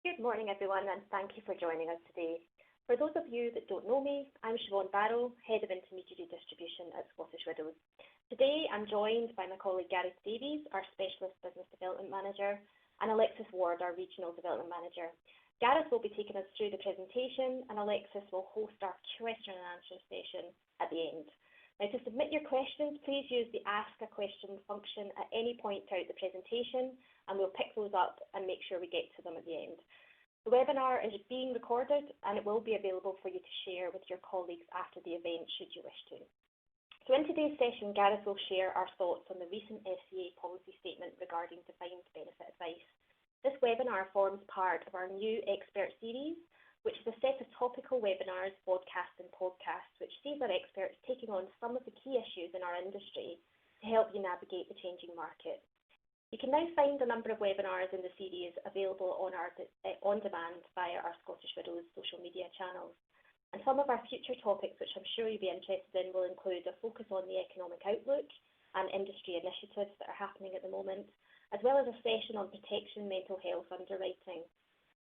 Good morning, everyone, and thank you for joining us today. For those of you that don't know me, I'm Siobhan Barrow, Head of Intermediary Distribution at Scottish Widows. Today, I'm joined by my colleague Gareth Davies, our Specialist Business Development Manager, and Alexis Ward, our Regional Development Manager. Gareth will be taking us through the presentation, and Alexis will host our question and answer session at the end. Now, to submit your questions, please use the Ask a Question function at any point throughout the presentation, and we'll pick those up and make sure we get to them at the end. The webinar is being recorded, and it will be available for you to share with your colleagues after the event, should you wish to. So in today's session, Gareth will share our thoughts on the recent FCA policy statement regarding defined benefit advice. This webinar forms part of our new expert series, which is a set of topical webinars, broadcasts and podcasts, which sees our experts taking on some of the key issues in our industry to help you navigate the changing market. You can now find a number of webinars in the series available on demand via our Scottish Widows social media channels. And some of our future topics, which I'm sure you'll be interested in, will include a focus on the economic outlook and industry initiatives that are happening at the moment, as well as a session on protection, mental health underwriting.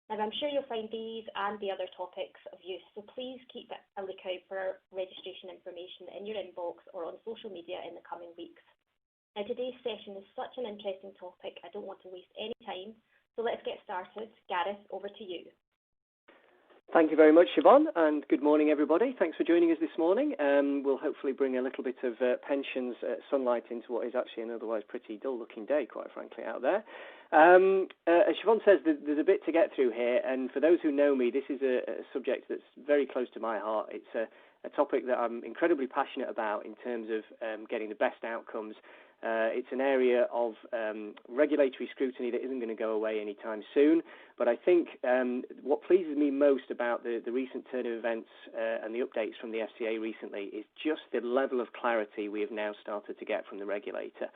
Now, I'm sure you'll find these and the other topics of use, so please keep a lookout for our registration information in your inbox or on social media in the coming weeks. Now, today's session is such an interesting topic, I don't want to waste any time, so let's get started. Gareth, over to you. Thank you very much, Siobhan, and good morning, everybody. Thanks for joining us this morning. We'll hopefully bring a little bit of pensions sunlight into what is actually an otherwise pretty dull-looking day, quite frankly, out there. As Siobhan says, there's a bit to get through here, and for those who know me, this is a subject that's very close to my heart. It's a topic that I'm incredibly passionate about in terms of getting the best outcomes. It's an area of regulatory scrutiny that isn't going to go away anytime soon, but I think what pleases me most about the recent turn of events and the updates from the FCA recently is just the level of clarity we have now started to get from the regulator.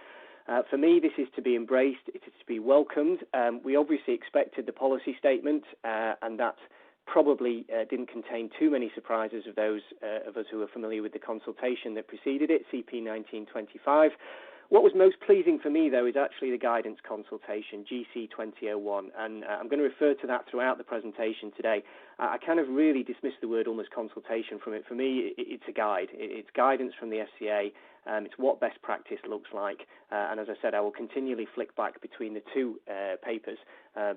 For me, this is to be embraced, it is to be welcomed. We obviously expected the policy statement, and that probably didn't contain too many surprises of those of us who are familiar with the consultation that preceded it, CP 1925. What was most pleasing for me, though, is actually the guidance consultation, GC 2001, and I'm going to refer to that throughout the presentation today. I kind of really dismiss the word almost consultation from it. For me, it's a guide. It's guidance from the FCA. It's what best practice looks like, and as I said, I will continually flick back between the two papers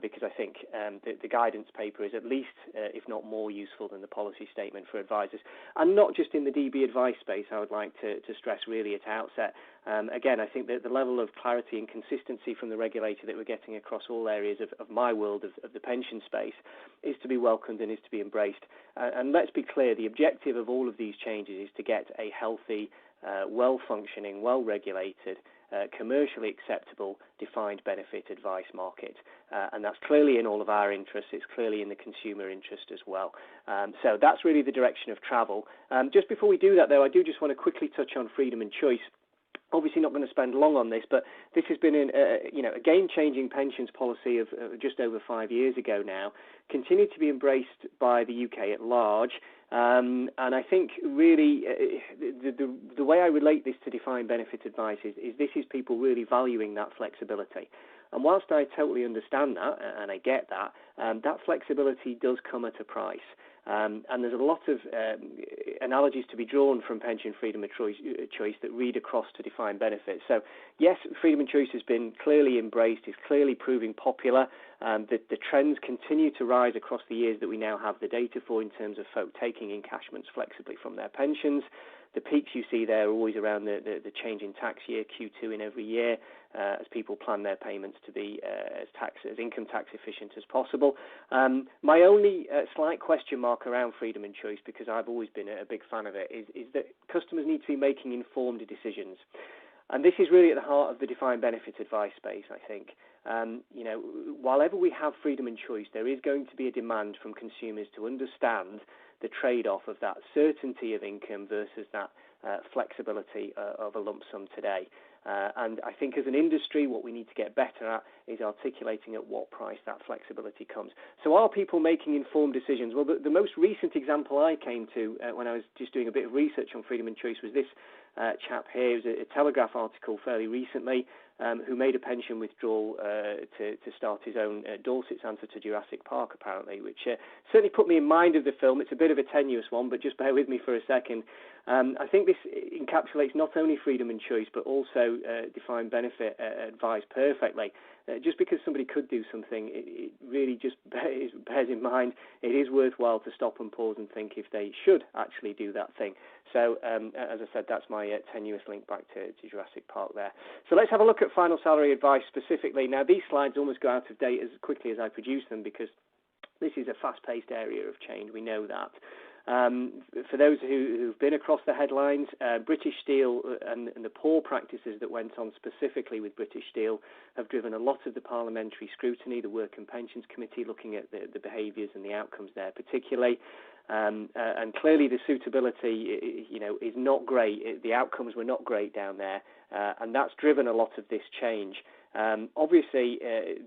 because I think the guidance paper is at least, if not more, useful than the policy statement for advisors, and not just in the DB advice space. I would like to stress really at outset. Again, I think that the level of clarity and consistency from the regulator that we're getting across all areas of my world of the pension space is to be welcomed and is to be embraced. And let's be clear, the objective of all of these changes is to get a healthy, well-functioning, well-regulated, commercially acceptable defined benefit advice market. And that's clearly in all of our interests. It's clearly in the consumer interest as well. So that's really the direction of travel. Just before we do that, though, I do just want to quickly touch on freedom and choice. Obviously not going to spend long on this, but this has been a game-changing pensions policy of just over 5 years ago now, continued to be embraced by the UK at large. And I think really the way I relate this to defined benefit advice is this is people really valuing that flexibility. And whilst I totally understand that, and I get that, that flexibility does come at a price. And there's a lot of analogies to be drawn from pension freedom and choice that read across to defined benefits. So, yes, freedom and choice has been clearly embraced, is clearly proving popular. The trends continue to rise across the years that we now have the data for in terms of folk taking encashments flexibly from their pensions. The peaks you see there are always around the change in tax year, Q2 in every year, as people plan their payments to be as income tax efficient as possible. My only slight question mark around freedom and choice, because I've always been a big fan of it, is that customers need to be making informed decisions. And this is really at the heart of the defined benefit advice space, I think. While ever we have freedom and choice, there is going to be a demand from consumers to understand the trade-off of that certainty of income versus that flexibility of a lump sum today. And I think as an industry, what we need to get better at is articulating at what price that flexibility comes. So are people making informed decisions? Well, the most recent example I came to when I was just doing a bit of research on freedom and choice was this chap here. It was a Telegraph article fairly recently, who made a pension withdrawal to start his own Dorset's answer to Jurassic Park, apparently, which certainly put me in mind of the film. It's a bit of a tenuous one, but just bear with me for a second. I think this encapsulates not only freedom and choice, but also defined benefit advice perfectly. Just because somebody could do something, it really just bears in mind it is worthwhile to stop and pause and think if they should actually do that thing. So, as I said, that's my tenuous link back to Jurassic Park there. So let's have a look at final salary advice specifically. Now, these slides almost go out of date as quickly as I produce them because this is a fast-paced area of change. We know that. For those who've been across the headlines, British Steel and the poor practices that went on specifically with British Steel have driven a lot of the parliamentary scrutiny, the Work and Pensions Committee looking at the behaviours and the outcomes there particularly. And clearly the suitability, is not great. The outcomes were not great down there, and that's driven a lot of this change. Obviously,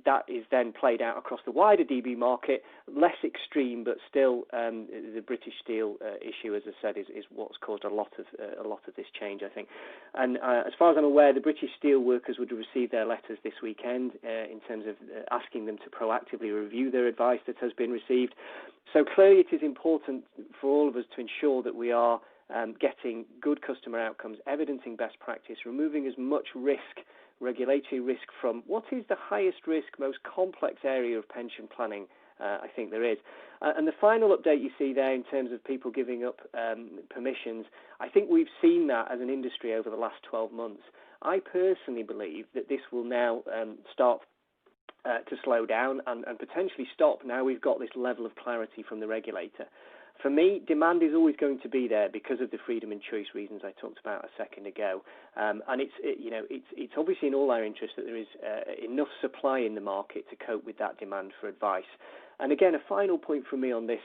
that is then played out across the wider DB market, less extreme, but still the British Steel issue, as I said, is what's caused a lot of this change, I think. And as far as I'm aware, the British Steel workers would receive their letters this weekend in terms of asking them to proactively review their advice that has been received. So clearly it is important for all of us to ensure that we are getting good customer outcomes, evidencing best practice, removing as much regulatory risk from what is the highest risk, most complex area of pension planning, I think there is. And the final update you see there in terms of people giving up permissions, I think we've seen that as an industry over the last 12 months. I personally believe that this will now start to slow down and potentially stop. Now we've got this level of clarity from the regulator. For me, demand is always going to be there because of the freedom and choice reasons I talked about a second ago. And it's obviously in all our interest that there is enough supply in the market to cope with that demand for advice. And again, a final point from me on this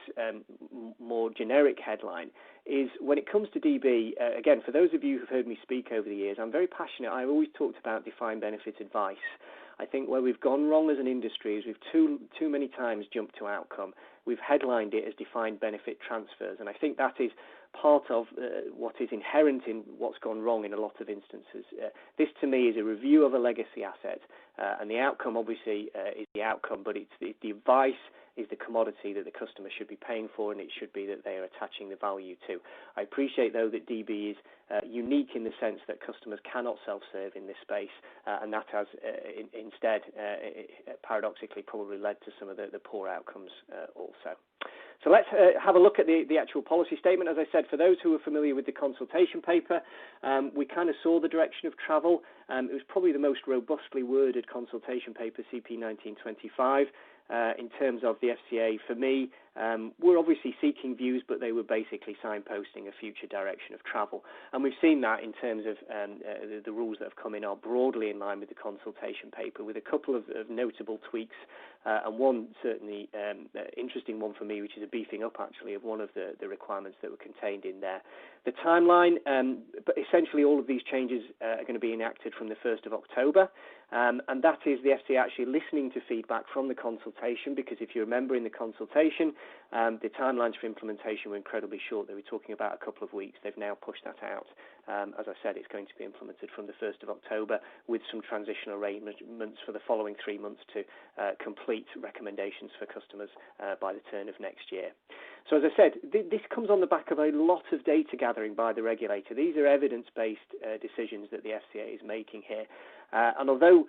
more generic headline is when it comes to DB, again, for those of you who've heard me speak over the years, I'm very passionate. I've always talked about defined benefit advice. I think where we've gone wrong as an industry is we've too many times jumped to outcome. We've headlined it as defined benefit transfers, and I think that is part of what is inherent in what's gone wrong in a lot of instances. This, to me, is a review of a legacy asset, and the outcome, obviously, is the outcome, but it's the advice is the commodity that the customer should be paying for, and it should be that they are attaching the value to. I appreciate, though, that DB is unique in the sense that customers cannot self-serve in this space, and that has instead, paradoxically, probably led to some of the poor outcomes also. So let's have a look at the actual policy statement. As I said, for those who are familiar with the consultation paper, we kind of saw the direction of travel. It was probably the most robustly worded consultation paper, CP 1925. In terms of the FCA, for me, we're obviously seeking views, but they were basically signposting a future direction of travel. And we've seen that in terms of the rules that have come in are broadly in line with the consultation paper, with a couple of notable tweaks, and one certainly interesting one for me, which is a beefing up, actually, of one of the requirements that were contained in there. The timeline, but essentially all of these changes are going to be enacted from the 1st of October. And that is the FCA actually listening to feedback from the consultation, because if you remember in the consultation, the timelines for implementation were incredibly short. They were talking about a couple of weeks. They've now pushed that out. As I said, it's going to be implemented from the 1st of October with some transitional arrangements for the following 3 months to complete recommendations for customers by the turn of next year. So as I said, this comes on the back of a lot of data gathering by the regulator. These are evidence-based decisions that the FCA is making here. And although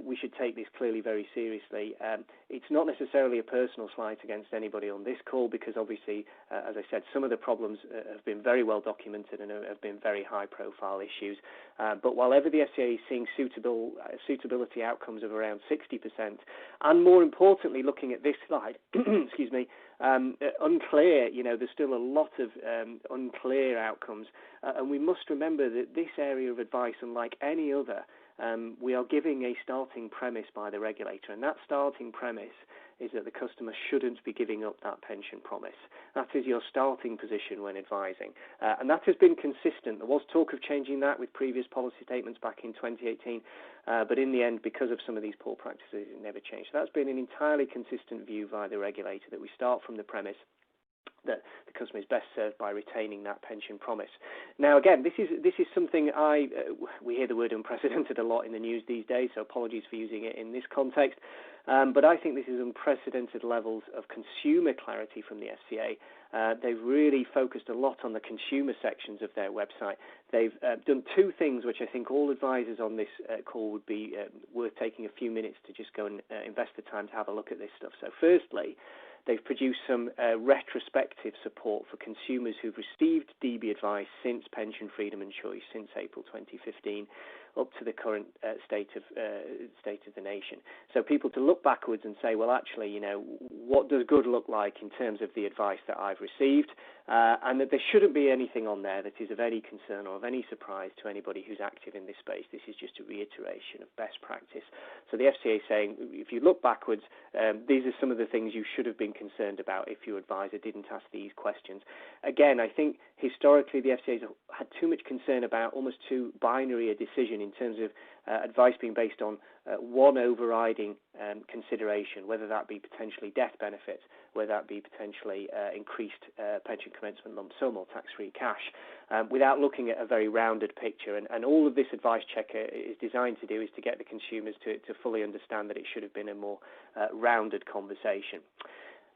we should take this clearly very seriously, it's not necessarily a personal slight against anybody on this call, because obviously, as I said, some of the problems have been very well documented and have been very high-profile issues. But while ever the FCA is seeing suitability outcomes of around 60%, and more importantly, looking at this slide, excuse me, unclear, there's still a lot of unclear outcomes. And we must remember that this area of advice, unlike any other, we are giving a starting premise by the regulator, and that starting premise is that the customer shouldn't be giving up that pension promise. That is your starting position when advising, and that has been consistent. There was talk of changing that with previous policy statements back in 2018, but in the end, because of some of these poor practices, it never changed. So that's been an entirely consistent view by the regulator, that we start from the premise that the customer is best served by retaining that pension promise. Now, again, this is something we hear the word unprecedented a lot in the news these days, so apologies for using it in this context. But I think this is unprecedented levels of consumer clarity from the FCA. They've really focused a lot on the consumer sections of their website. They've done two things which I think all advisors on this call would be worth taking a few minutes to just go and invest the time to have a look at this stuff. So firstly, they've produced some retrospective support for consumers who've received DB advice since Pension Freedom and Choice, since April 2015, up to the current state of the nation. So people to look backwards and say, well, actually, what does good look like in terms of the advice that I've received, and that there shouldn't be anything on there that is of any concern or of any surprise to anybody who's active in this space. This is just a reiteration of best practice. So the FCA is saying, if you look backwards, these are some of the things you should have been concerned about if your advisor didn't ask these questions. Again, I think historically the FCA has had too much concern about almost too binary a decision in terms of advice being based on one overriding consideration, whether that be potentially death benefits, whether that be potentially increased pension commencement lump sum or tax-free cash, without looking at a very rounded picture. And all of this advice checker is designed to do is to get the consumers to fully understand that it should have been a more rounded conversation.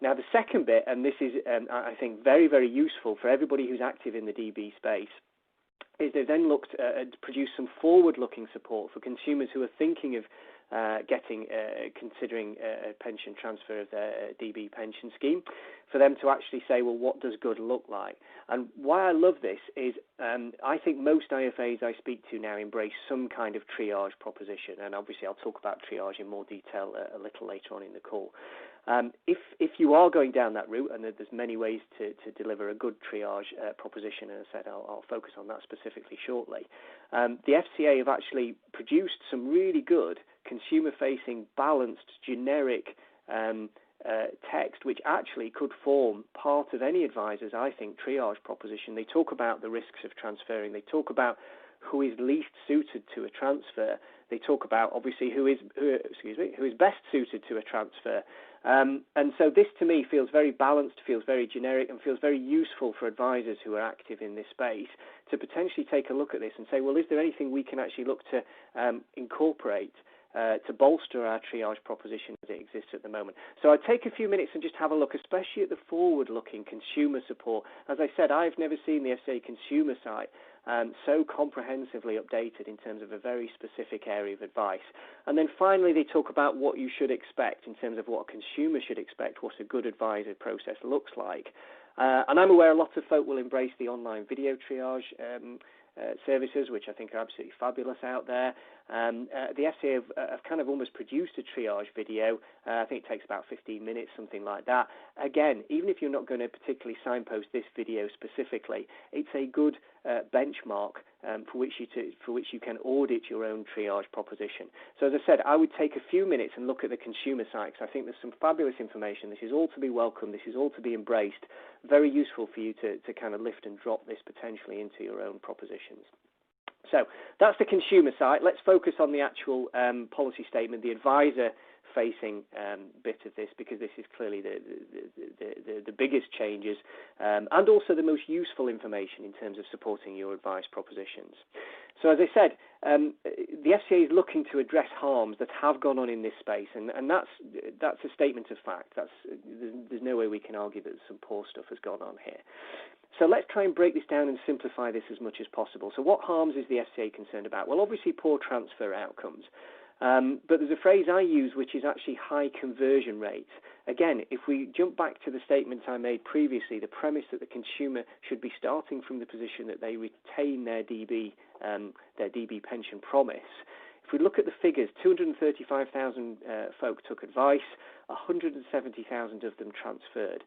Now, the second bit, and this is, I think, very, very useful for everybody who's active in the DB space, is they've then looked at produce some forward-looking support for consumers who are thinking of considering a pension transfer of their DB pension scheme, for them to actually say, well, what does good look like? And why I love this is I think most IFAs I speak to now embrace some kind of triage proposition, and obviously I'll talk about triage in more detail a little later on in the call. If you are going down that route, and there's many ways to deliver a good triage proposition, and as I said, I'll focus on that specifically shortly, the FCA have actually produced some really good consumer-facing, balanced, generic text, which actually could form part of any advisor's, I think, triage proposition. They talk about the risks of transferring. They talk about who is least suited to a transfer. They talk about, obviously, who is best suited to a transfer. And so this, to me, feels very balanced, feels very generic, and feels very useful for advisors who are active in this space to potentially take a look at this and say, well, is there anything we can actually look to incorporate to bolster our triage proposition as it exists at the moment? So I'd take a few minutes and just have a look, especially at the forward-looking consumer support. As I said, I've never seen the FCA consumer site so comprehensively updated in terms of a very specific area of advice. And then finally, they talk about what you should expect in terms of what a consumer should expect, what a good advisor process looks like. And I'm aware a lot of folk will embrace the online video triage services, which I think are absolutely fabulous out there. The FCA have kind of almost produced a triage video. I think it takes about 15 minutes, something like that. Again, even if you're not going to particularly signpost this video specifically, it's a good benchmark for which you can audit your own triage proposition. So as I said, I would take a few minutes and look at the consumer site, because I think there's some fabulous information. This is all to be welcomed. This is all to be embraced. Very useful for you to kind of lift and drop this potentially into your own propositions. So that's the consumer side. Let's focus on the actual policy statement, the advisor-facing bit of this, because this is clearly the biggest changes and also the most useful information in terms of supporting your advice propositions. So as I said, the FCA is looking to address harms that have gone on in this space, and that's a statement of fact. There's no way we can argue that some poor stuff has gone on here. So let's try and break this down and simplify this as much as possible. So what harms is the FCA concerned about? Well, obviously poor transfer outcomes. But there's a phrase I use which is actually high conversion rates. Again, if we jump back to the statement I made previously, the premise that the consumer should be starting from the position that they retain their DB pension promise. If we look at the figures, 235,000 folk took advice, 170,000 of them transferred.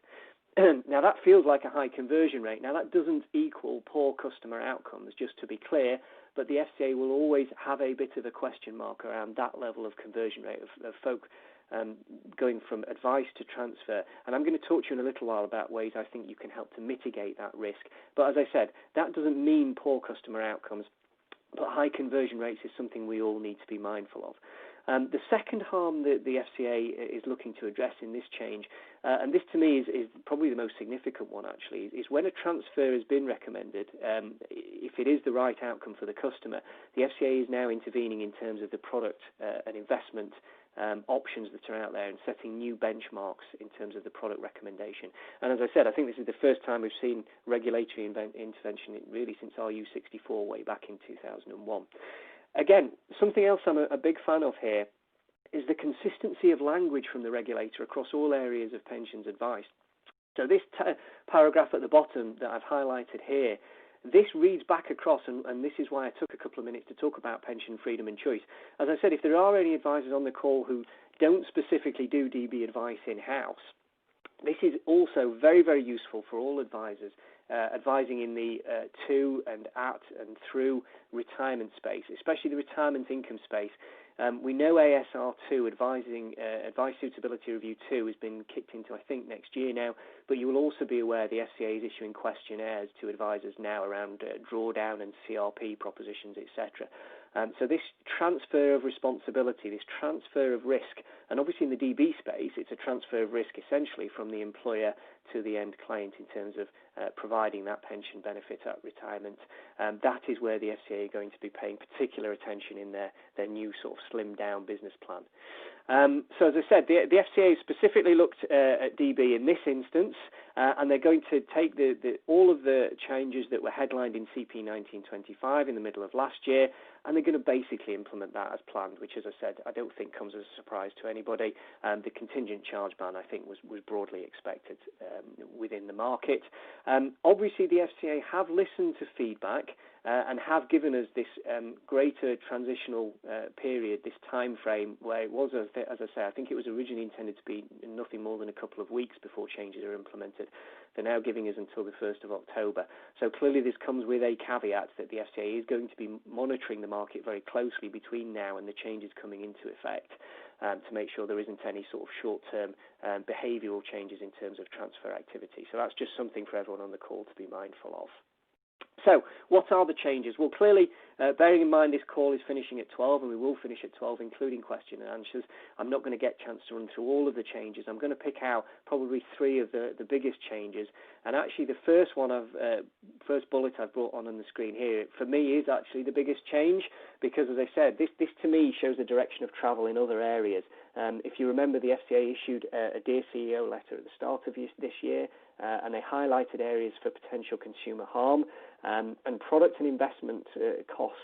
Now, that feels like a high conversion rate. Now, that doesn't equal poor customer outcomes, just to be clear, but the FCA will always have a bit of a question mark around that level of conversion rate of folk going from advice to transfer. And I'm going to talk to you in a little while about ways I think you can help to mitigate that risk. But as I said, that doesn't mean poor customer outcomes, but high conversion rates is something we all need to be mindful of. The second harm that the FCA is looking to address in this change, and this to me is probably the most significant one actually, is when a transfer has been recommended, if it is the right outcome for the customer, the FCA is now intervening in terms of the product and investment options that are out there and setting new benchmarks in terms of the product recommendation. And as I said, I think this is the first time we've seen regulatory intervention really since RU64 way back in 2001. Again, something else I'm a big fan of here is the consistency of language from the regulator across all areas of pensions advice. So this paragraph at the bottom that I've highlighted here, this reads back across, and this is why I took a couple of minutes to talk about pension freedom and choice. As I said, if there are any advisors on the call who don't specifically do DB advice in-house, this is also very, very useful for all advisors advising in the to and at and through retirement space, especially the retirement income space. We know ASR2, Advice Suitability Review 2, has been kicked into, I think, next year now, but you will also be aware the FCA is issuing questionnaires to advisors now around drawdown and CRP propositions, etc. So this transfer of responsibility, this transfer of risk, and obviously in the DB space, it's a transfer of risk essentially from the employer to the end client in terms of providing that pension benefit at retirement. That is where the FCA are going to be paying particular attention in their new sort of slimmed down business plan. So as I said, the FCA specifically looked at DB in this instance, and they're going to take all of the changes that were headlined in CP 1925 in the middle of last year, and they're going to basically implement that as planned, which, as I said, I don't think comes as a surprise to anybody. The contingent charge ban, I think, was broadly expected within the market. Obviously, the FCA have listened to feedback and have given us this greater transitional period, this time frame, where it was, as I say, I think it was originally intended to be nothing more than a couple of weeks before changes are implemented. They're now giving us until the 1st of October. So clearly this comes with a caveat that the FCA is going to be monitoring the market very closely between now and the changes coming into effect to make sure there isn't any sort of short-term behavioural changes in terms of transfer activity. So that's just something for everyone on the call to be mindful of. So, what are the changes? Well, clearly, bearing in mind this call is finishing at 12, and we will finish at 12, including question and answers, I'm not going to get a chance to run through all of the changes. I'm going to pick out probably three of the biggest changes. And actually, the first first bullet I've brought on the screen here, for me, is actually the biggest change, because, as I said, this to me shows the direction of travel in other areas. If you remember, the FCA issued a Dear CEO letter at the start of this year, and they highlighted areas for potential consumer harm, and product and investment cost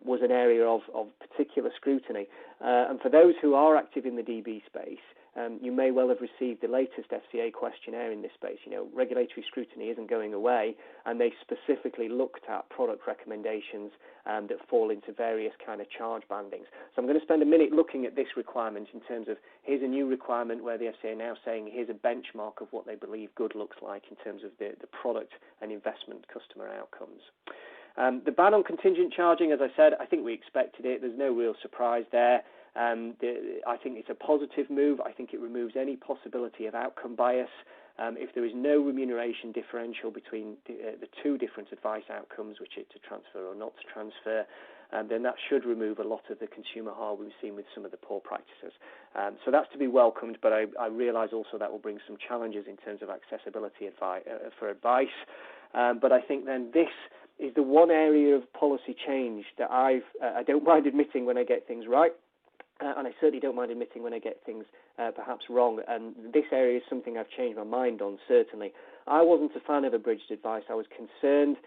was an area of particular scrutiny. And for those who are active in the DB space, you may well have received the latest FCA questionnaire in this space. You know, regulatory scrutiny isn't going away, and they specifically looked at product recommendations that fall into various kind of charge bandings. So I'm going to spend a minute looking at this requirement in terms of, here's a new requirement where the FCA are now saying here's a benchmark of what they believe good looks like in terms of the product and investment customer outcomes. The ban on contingent charging, as I said, I think we expected it. There's no real surprise there. I think it's a positive move. I think it removes any possibility of outcome bias. If there is no remuneration differential between the two different advice outcomes, which is to transfer or not to transfer, then that should remove a lot of the consumer harm we've seen with some of the poor practices. So that's to be welcomed, but I realise also that will bring some challenges in terms of accessibility for advice. But I think then this is the one area of policy change that I don't mind admitting when I get things right, and I certainly don't mind admitting when I get things perhaps wrong. And this area is something I've changed my mind on, certainly. I wasn't a fan of abridged advice. I was concerned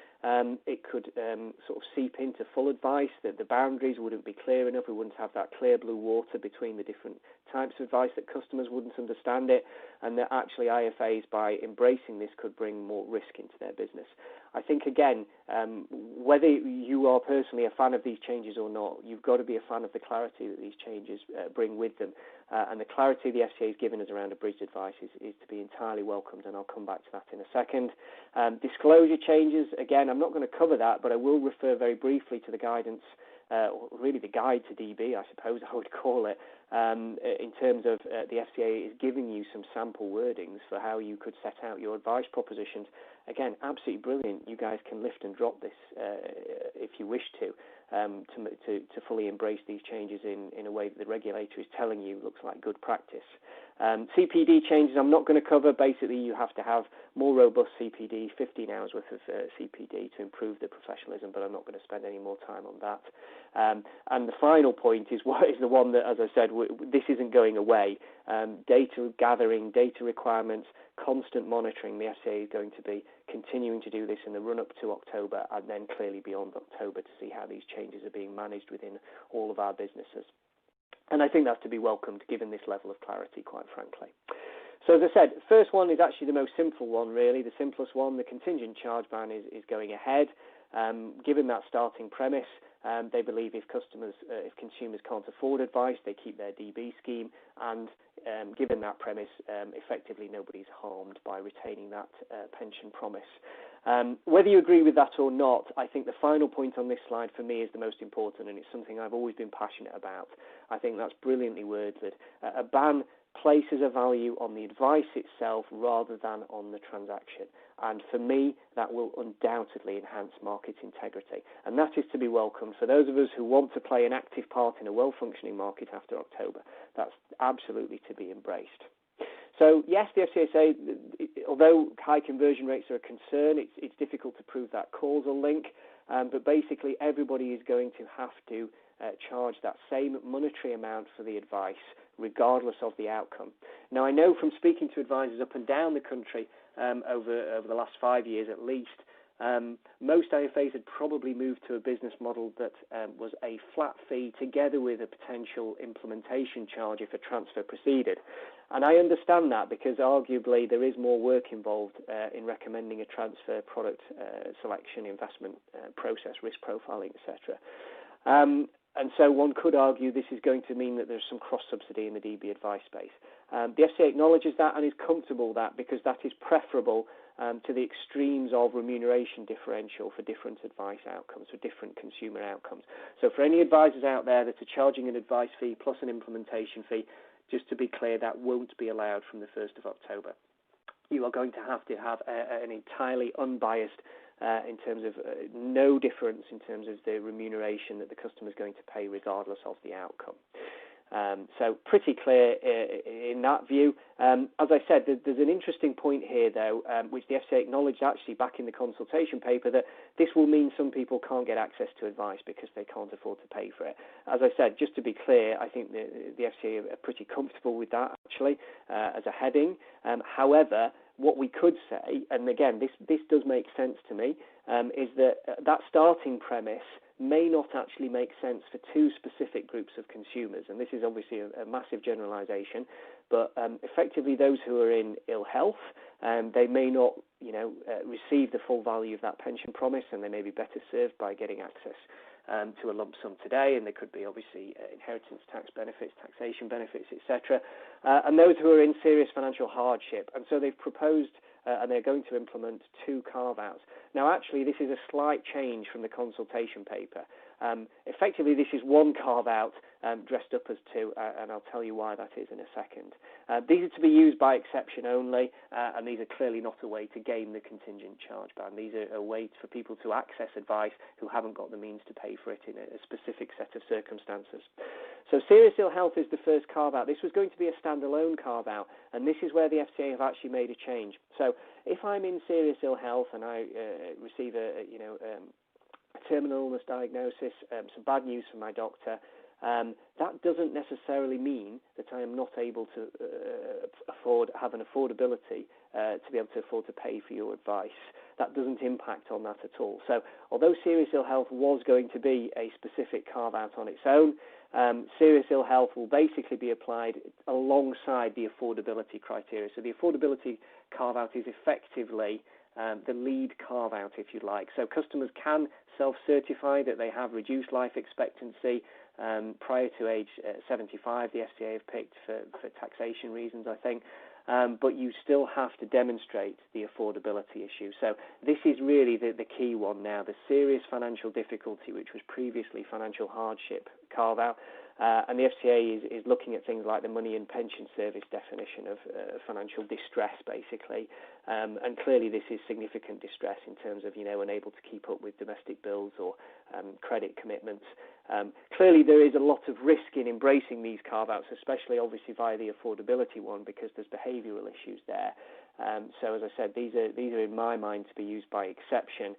it could sort of seep into full advice, that the boundaries wouldn't be clear enough, we wouldn't have that clear blue water between the different types of advice, that customers wouldn't understand it, and that actually IFAs, by embracing this, could bring more risk into their business. I think, again, whether you are personally a fan of these changes or not, you've got to be a fan of the clarity that these changes bring with them. And the clarity the FCA has given us around abridged advice is to be entirely welcomed, and I'll come back to that in a second. Disclosure changes, again, I'm not going to cover that, but I will refer very briefly to the guidance, or really the guide to DB, I suppose I would call it, in terms of the FCA is giving you some sample wordings for how you could set out your advice propositions. Again, absolutely brilliant. You guys can lift and drop this if you wish to. to fully embrace these changes in a way that the regulator is telling you looks like good practice. CPD changes I'm not going to cover. Basically, you have to have more robust CPD, 15 hours worth of CPD to improve the professionalism, but I'm not going to spend any more time on that. And the final point is the one that, as I said, this isn't going away. Data gathering, data requirements, constant monitoring. The FCA is going to be continuing to do this in the run-up to October and then clearly beyond October to see how these changes are being managed within all of our businesses. And I think that's to be welcomed given this level of clarity, quite frankly. So as I said, the first one is actually the most simple one, really, the simplest one. The contingent charge ban is going ahead. Given that starting premise, they believe if consumers can't afford advice, they keep their DB scheme, and given that premise, effectively nobody's harmed by retaining that pension promise. Whether you agree with that or not, I think the final point on this slide for me is the most important, and it's something I've always been passionate about. I think that's brilliantly worded. A ban places a value on the advice itself rather than on the transaction. And for me, that will undoubtedly enhance market integrity. And that is to be welcomed. For those of us who want to play an active part in a well-functioning market after October, that's absolutely to be embraced. So, yes, the FCA say, although high conversion rates are a concern, it's difficult to prove that causal link. But basically, everybody is going to have to charge that same monetary amount for the advice, regardless of the outcome. Now, I know from speaking to advisors up and down the country over the last 5 years at least, most IFAs had probably moved to a business model that was a flat fee together with a potential implementation charge if a transfer proceeded. And I understand that because arguably there is more work involved in recommending a transfer product selection, investment process, risk profiling, etc. And so one could argue this is going to mean that there's some cross-subsidy in the DB advice space. The FCA acknowledges that and is comfortable with that because that is preferable to the extremes of remuneration differential for different advice outcomes, for different consumer outcomes. So for any advisors out there that are charging an advice fee plus an implementation fee, just to be clear, that won't be allowed from the 1st of October. You are going to have an entirely unbiased in terms of no difference in terms of the remuneration that the customer is going to pay regardless of the outcome. So pretty clear in that view. As I said, there's an interesting point here, though, which the FCA acknowledged actually back in the consultation paper, that this will mean some people can't get access to advice because they can't afford to pay for it. As I said, just to be clear, I think the FCA are pretty comfortable with that, actually, as a heading. However, what we could say, and again, this does make sense to me, is that starting premise may not actually make sense for two specific groups of consumers. And this is obviously a massive generalization, but effectively those who are in ill health, they may not receive the full value of that pension promise, and they may be better served by getting access to a lump sum today, and there could be obviously inheritance tax benefits, taxation benefits, etc. And those who are in serious financial hardship. And so they've proposed and they're going to implement two carve-outs. Now, actually, this is a slight change from the consultation paper. Effectively, this is one carve-out dressed up as two, and I'll tell you why that is in a second. These are to be used by exception only, and these are clearly not a way to game the contingent charge ban. These are a way for people to access advice who haven't got the means to pay for it in a specific set of circumstances. So serious ill health is the first carve-out. This was going to be a standalone carve-out, and this is where the FCA have actually made a change. So if I'm in serious ill health and I receive a terminal illness diagnosis, some bad news from my doctor, that doesn't necessarily mean that I am not able to have an affordability to be able to afford to pay for your advice. That doesn't impact on that at all. So although serious ill health was going to be a specific carve-out on its own, serious ill health will basically be applied alongside the affordability criteria. So the affordability carve-out is effectively the lead carve-out, if you like. So customers can self-certify that they have reduced life expectancy prior to age 75, the FCA have picked for taxation reasons, I think. but you still have to demonstrate the affordability issue. So this is really the key one now, the serious financial difficulty, which was previously financial hardship carve-out. And the FCA is looking at things like the money and pension service definition of financial distress, basically. And clearly this is significant distress in terms of, unable to keep up with domestic bills or credit commitments. Clearly there is a lot of risk in embracing these carve-outs, especially obviously via the affordability one, because there's behavioural issues there. So as I said, these are in my mind to be used by exception.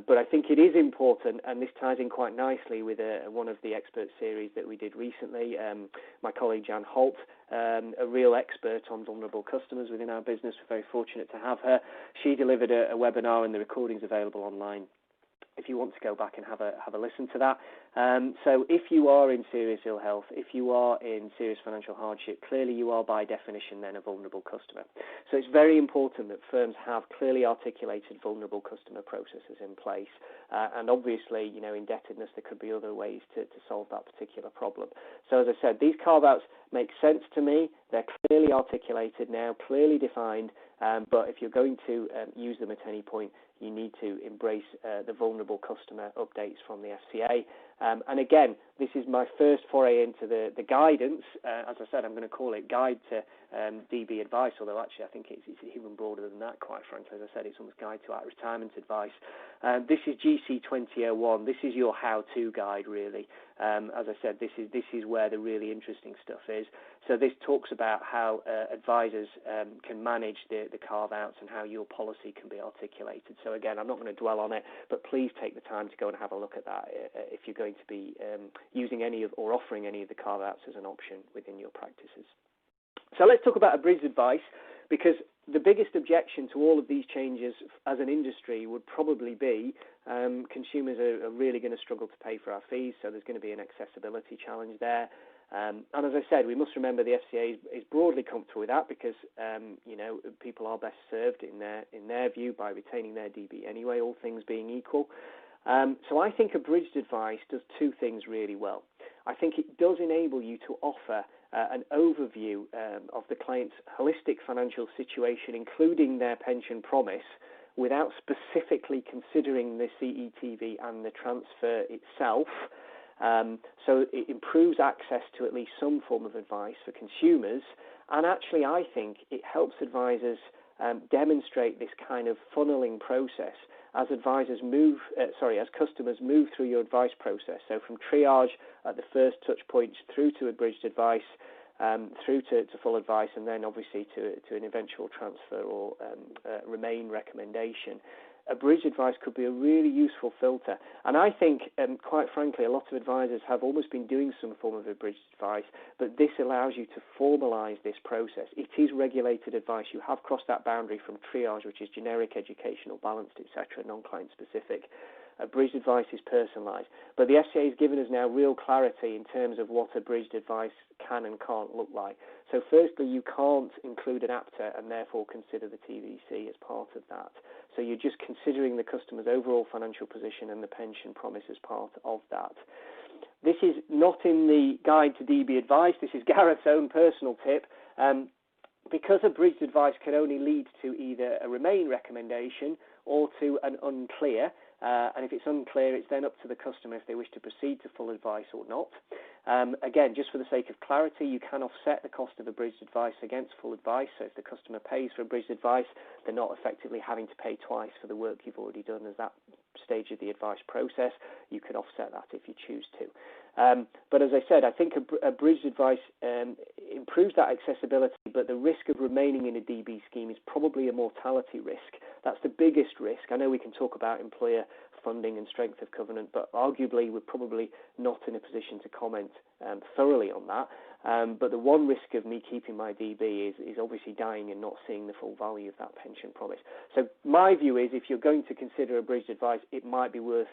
But I think it is important, and this ties in quite nicely with one of the expert series that we did recently. My colleague Jan Holt, a real expert on vulnerable customers within our business. We're very fortunate to have her. She delivered a webinar, and the recording's available online if you want to go back and have a listen to that. So if you are in serious ill health, if you are in serious financial hardship, clearly you are by definition then a vulnerable customer. So it's very important that firms have clearly articulated vulnerable customer processes in place. And obviously, indebtedness, there could be other ways to solve that particular problem. So as I said, these carve-outs make sense to me. They're clearly articulated now, clearly defined, but if you're going to use them at any point, you need to embrace the vulnerable customer updates from the FCA. And again, this is my first foray into the guidance. As I said, I'm going to call it Guide to DB Advice, although actually I think it's even broader than that, quite frankly. As I said, it's almost Guide to Retirement Advice. This is GC 2001. This is your how-to guide, really. As I said, this is where the really interesting stuff is. So this talks about how advisors can manage the carve-outs and how your policy can be articulated. So again, I'm not going to dwell on it, but please take the time to go and have a look at that if you're going to be using any of or offering any of the carve-outs as an option within your practices. So let's talk about abridged advice, because the biggest objection to all of these changes as an industry would probably be consumers are really going to struggle to pay for our fees, so there's going to be an accessibility challenge there. And as I said, we must remember the FCA is broadly comfortable with that because, people are best served in their view by retaining their DB anyway, all things being equal. So I think abridged advice does two things really well. I think it does enable you to offer an overview of the client's holistic financial situation, including their pension promise, without specifically considering the CETV and the transfer itself. So it improves access to at least some form of advice for consumers, and actually I think it helps advisors demonstrate this kind of funneling process as as customers move through your advice process. So from triage at the first touch points through to abridged advice, through to full advice, and then obviously to an eventual transfer or remain recommendation. Abridged advice could be a really useful filter. And I think, quite frankly, a lot of advisors have almost been doing some form of abridged advice, but this allows you to formalise this process. It is regulated advice. You have crossed that boundary from triage, which is generic, educational, balanced, etc., non-client specific. Abridged advice is personalised. But the FCA has given us now real clarity in terms of what abridged advice can and can't look like. So firstly, you can't include an APTA and therefore consider the TVC as part of that. So you're just considering the customer's overall financial position and the pension promise as part of that. This is not in the Guide to DB Advice. This is Gareth's own personal tip. Because abridged advice can only lead to either a remain recommendation or to an unclear, and if it's unclear, it's then up to the customer if they wish to proceed to full advice or not. Again, just for the sake of clarity, you can offset the cost of abridged advice against full advice. So if the customer pays for abridged advice, they're not effectively having to pay twice for the work you've already done as that stage of the advice process. You can offset that if you choose to. But as I said, I think abridged advice improves that accessibility, but the risk of remaining in a DB scheme is probably a mortality risk. That's the biggest risk. I know we can talk about employer funding and strength of covenant, but arguably we're probably not in a position to comment thoroughly on that. But the one risk of me keeping my DB is obviously dying and not seeing the full value of that pension promise. So my view is if you're going to consider abridged advice, it might be worth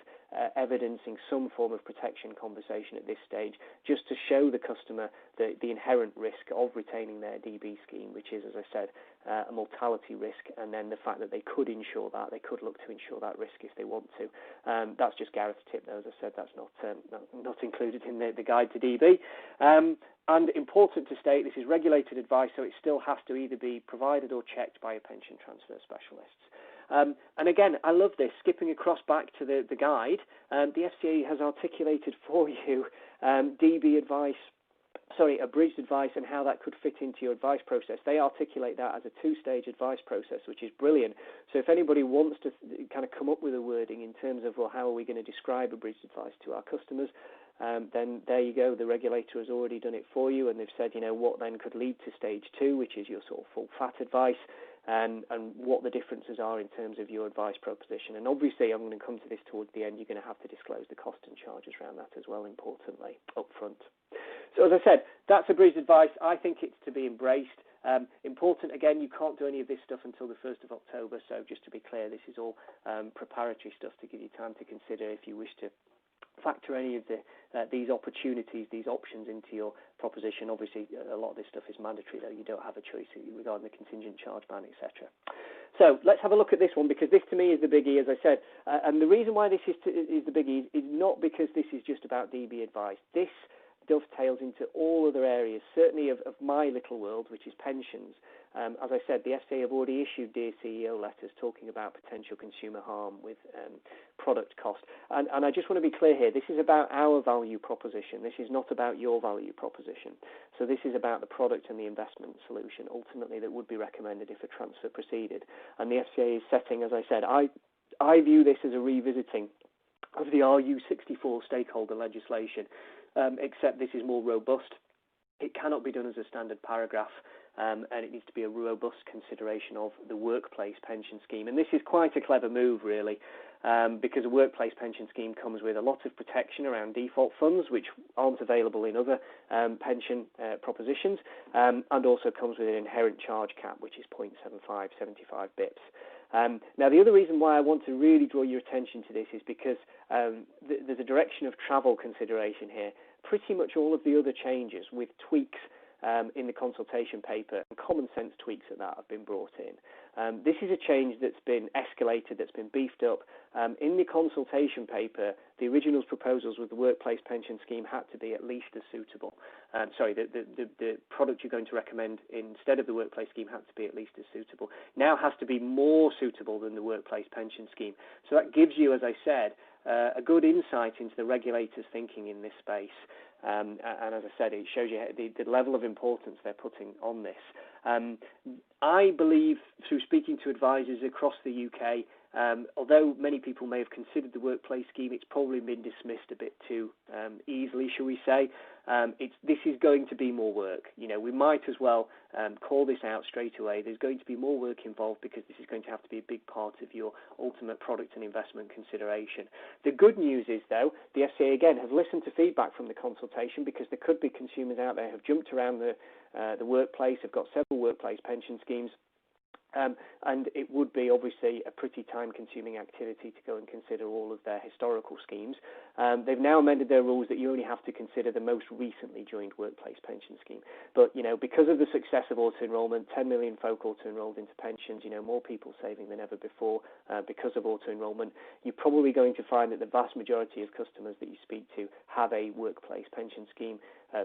evidencing some form of protection conversation at this stage, just to show the customer the inherent risk of retaining their DB scheme, which is, as I said, a mortality risk, and then the fact that they could insure that, they could look to insure that risk if they want to. That's just Gareth's tip, though. As I said, that's not included in the Guide to DB. And important to state, this is regulated advice, so it still has to either be provided or checked by a pension transfer specialist. And again, I love this. Skipping across back to the guide, the FCA has articulated for you DB advice, abridged advice, and how that could fit into your advice process. They articulate that as a two-stage advice process, which is brilliant. So if anybody wants to kind of come up with a wording in terms of, well, how are we going to describe abridged advice to our customers, then there you go. The regulator has already done it for you, and they've said, what then could lead to stage 2, which is your sort of full fat advice, and what the differences are in terms of your advice proposition. And obviously, I'm going to come to this towards the end, you're going to have to disclose the cost and charges around that as well, importantly, up front. So as I said, that's abridged advice. I think it's to be embraced. Important, again, you can't do any of this stuff until the 1st of October, so just to be clear, this is all preparatory stuff to give you time to consider if you wish to factor any of these opportunities, these options into your proposition. Obviously, a lot of this stuff is mandatory, though. You don't have a choice regarding the contingent charge ban, etc. So let's have a look at this one, because this to me is the biggie, as I said. And the reason why this is the biggie is not because this is just about DB advice. This dovetails into all other areas, certainly of my little world, which is pensions. As I said, the FCA have already issued Dear CEO letters talking about potential consumer harm with product cost. And I just want to be clear here, this is about our value proposition. This is not about your value proposition. So this is about the product and the investment solution, ultimately, that would be recommended if a transfer proceeded. And the FCA is setting, as I said, I view this as a revisiting of the RU64 stakeholder legislation, except this is more robust. It cannot be done as a standard paragraph, and it needs to be a robust consideration of the workplace pension scheme. And this is quite a clever move, really, because a workplace pension scheme comes with a lot of protection around default funds, which aren't available in other pension propositions, and also comes with an inherent charge cap, which is 0.75 bips. Now, the other reason why I want to really draw your attention to this is because there's a direction of travel consideration here. Pretty much all of the other changes with tweaks in the consultation paper, and common sense tweaks at that, have been brought in. This is a change that's been escalated, that's been beefed up. In the consultation paper, the original proposals with the workplace pension scheme had to be at least as suitable. The product you're going to recommend instead of the workplace scheme had to be at least as suitable. Now has to be more suitable than the workplace pension scheme. So that gives you, as I said, a good insight into the regulators' thinking in this space. And as I said, it shows you the level of importance they're putting on this. I believe, through speaking to advisors across the UK, although many people may have considered the workplace scheme, it's probably been dismissed a bit too easily, shall we say. This is going to be more work. We might as well call this out straight away. There's going to be more work involved because this is going to have to be a big part of your ultimate product and investment consideration. The good news is, though, the FCA, again, have listened to feedback from the consultation, because there could be consumers out there who have jumped around the workplace, have got several workplace pension schemes, and it would be obviously a pretty time-consuming activity to go and consider all of their historical schemes. They've now amended their rules that you only have to consider the most recently joined workplace pension scheme. But, because of the success of auto-enrolment, 10 million folk auto-enrolled into pensions, more people saving than ever before because of auto-enrolment, you're probably going to find that the vast majority of customers that you speak to have a workplace pension scheme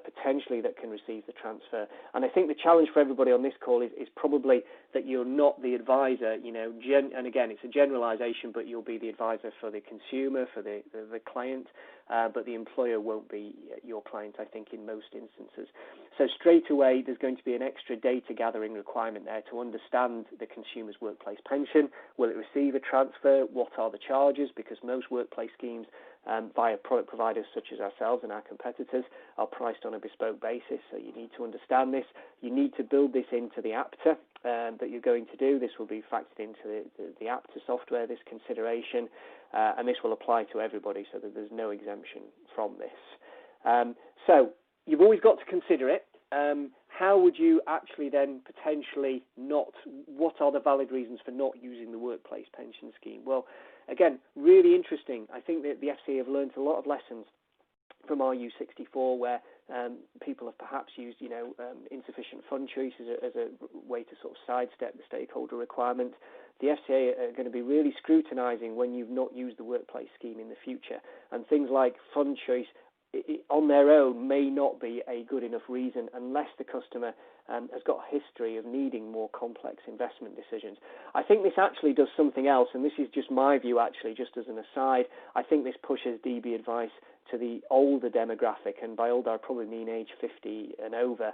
potentially that can receive the transfer. And I think the challenge for everybody on this call is probably that you're not the advisor, and again, it's a generalization, but you'll be the advisor for the consumer, for the client, but the employer won't be your client, I think, in most instances. So straight away, there's going to be an extra data gathering requirement there to understand the consumer's workplace pension. Will it receive a transfer? What are the charges? Because most workplace schemes via product providers such as ourselves and our competitors are priced on a bespoke basis, so you need to understand this. You need to build this into the APTA that you're going to do. This will be factored into the APTA software, this consideration, and this will apply to everybody, so that there's no exemption from this. So you've always got to consider it. How would you actually then potentially what are the valid reasons for not using the workplace pension scheme? Well, again, really interesting. I think that the FCA have learned a lot of lessons from RU64, where people have perhaps used, insufficient fund choice as a way to sort of sidestep the stakeholder requirement. The FCA are going to be really scrutinising when you've not used the workplace scheme in the future, and things like fund choice on their own may not be a good enough reason unless the customer has got a history of needing more complex investment decisions. I think this actually does something else, and this is just my view actually, just as an aside. I think this pushes DB advice to the older demographic, and by older I probably mean age 50 and over,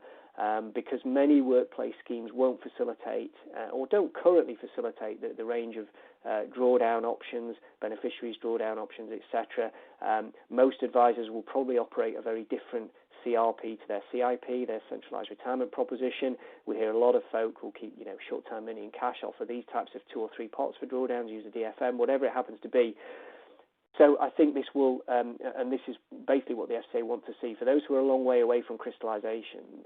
because many workplace schemes won't facilitate or don't currently facilitate the range of drawdown options, beneficiaries drawdown options, etc. Most advisors will probably operate a very different CRP to their CIP, their centralised retirement proposition. We hear a lot of folk who keep, short-term money in cash, offer these types of 2 or 3 pots for drawdowns, use a DFM, whatever it happens to be. So I think this will, and this is basically what the FCA want to see. For those who are a long way away from crystallisation,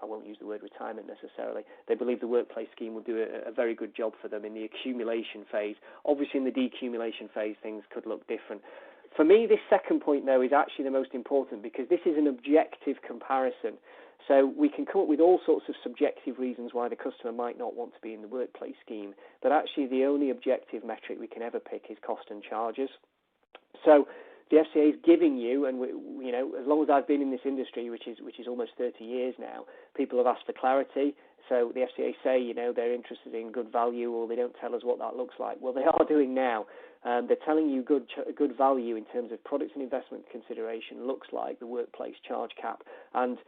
I won't use the word retirement necessarily, they believe the workplace scheme will do a very good job for them in the accumulation phase. Obviously in the decumulation phase things could look different. For me, this second point, though, is actually the most important because this is an objective comparison. So we can come up with all sorts of subjective reasons why the customer might not want to be in the workplace scheme, but actually the only objective metric we can ever pick is cost and charges. So the FCA is giving you, and as long as I've been in this industry, which is almost 30 years now, people have asked for clarity. So the FCA say, they're interested in good value, or they don't tell us what that looks like. Well, they are doing now. They're telling you good value in terms of products and investment consideration looks like the workplace charge cap. And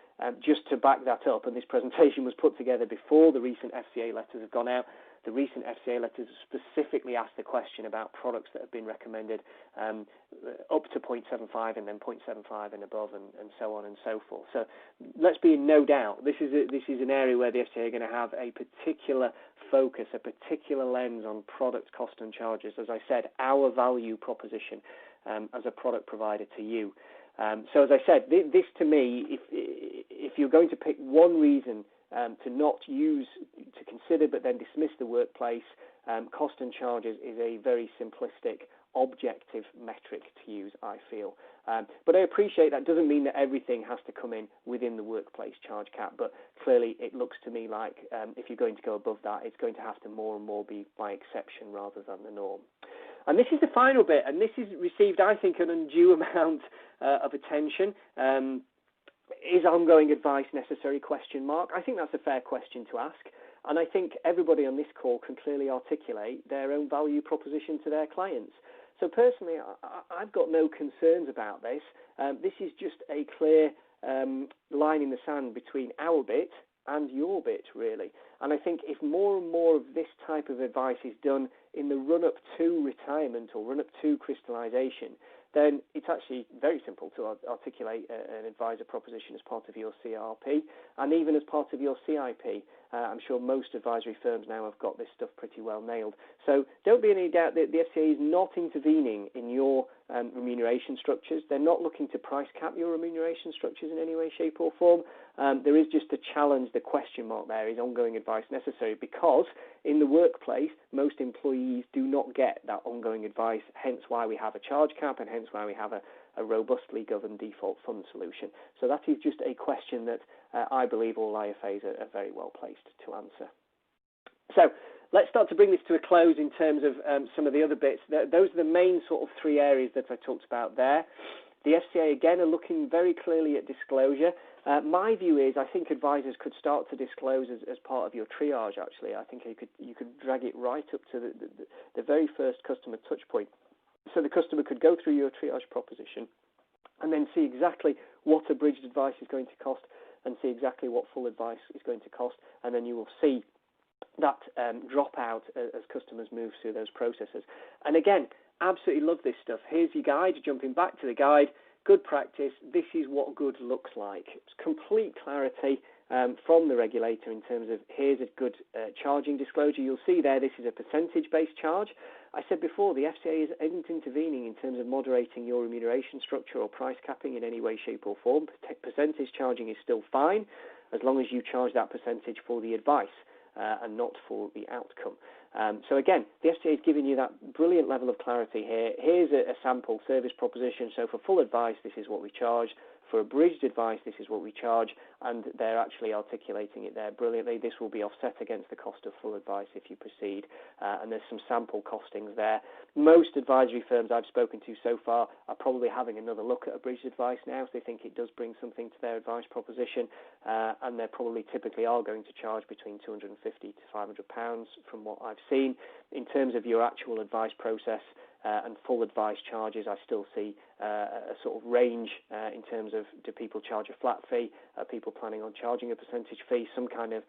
just to back that up, and this presentation was put together before the recent FCA letters have gone out, the recent FCA letters specifically asked the question about products that have been recommended up to 0.75 and then 0.75 and above and so on and so forth. So let's be in no doubt, this is an area where the FCA are going to have a particular focus, a particular lens on product cost and charges. As I said, our value proposition as a product provider to you. So as I said, this to me, if you're going to pick one reason to not use, to consider but then dismiss the workplace, cost and charges is a very simplistic, objective metric to use, I feel. But I appreciate that doesn't mean that everything has to come in within the workplace charge cap, but clearly it looks to me like if you're going to go above that, it's going to have to more and more be by exception rather than the norm. And this is the final bit, and this has received, I think, an undue amount of attention. Is ongoing advice necessary? ? I think that's a fair question to ask, and I think everybody on this call can clearly articulate their own value proposition to their clients. So personally, I've got no concerns about this. This is just a clear line in the sand between our bit and your bit, really. And I think if more and more of this type of advice is done in the run-up to retirement or run-up to crystallisation, then it's actually very simple to articulate an advisor proposition as part of your CRP and even as part of your CIP. I'm sure most advisory firms now have got this stuff pretty well nailed. So don't be in any doubt that the FCA is not intervening in your remuneration structures. They're not looking to price cap your remuneration structures in any way, shape or form. There is just a challenge, the question mark there, is ongoing advice necessary, because in the workplace, most employees do not get that ongoing advice, hence why we have a charge cap and hence why we have a robustly governed default fund solution. So that is just a question that I believe all IFAs are very well placed to answer. So let's start to bring this to a close in terms of some of the other bits. Those are the main sort of 3 areas that I talked about there. The FCA, again, are looking very clearly at disclosure. My view is I think advisors could start to disclose as part of your triage, actually. I think you could drag it right up to the very first customer touch point. So the customer could go through your triage proposition and then see exactly what abridged advice is going to cost and see exactly what full advice is going to cost, and then you will see that drop out as customers move through those processes. And again, absolutely love this stuff. Here's your guide, jumping back to the guide. Good practice, this is what good looks like. It's complete clarity from the regulator in terms of here's a good charging disclosure. You'll see there this is a percentage-based charge. I said before, the FCA isn't intervening in terms of moderating your remuneration structure or price capping in any way, shape or form. Percentage charging is still fine as long as you charge that percentage for the advice and not for the outcome. So again, the FCA is giving you that brilliant level of clarity here. Here's a sample service proposition. So for full advice, this is what we charge. for abridged advice, this is what we charge, and they're actually articulating it there brilliantly. This will be offset against the cost of full advice if you proceed, and there's some sample costings there. Most advisory firms I've spoken to so far are probably having another look at abridged advice now, so they think it does bring something to their advice proposition, and they probably typically are going to charge between £250 to £500 from what I've seen. In terms of your actual advice process and full advice charges, I still see a sort of range in terms of, do people charge a flat fee? Are people planning on charging a percentage fee? Some kind of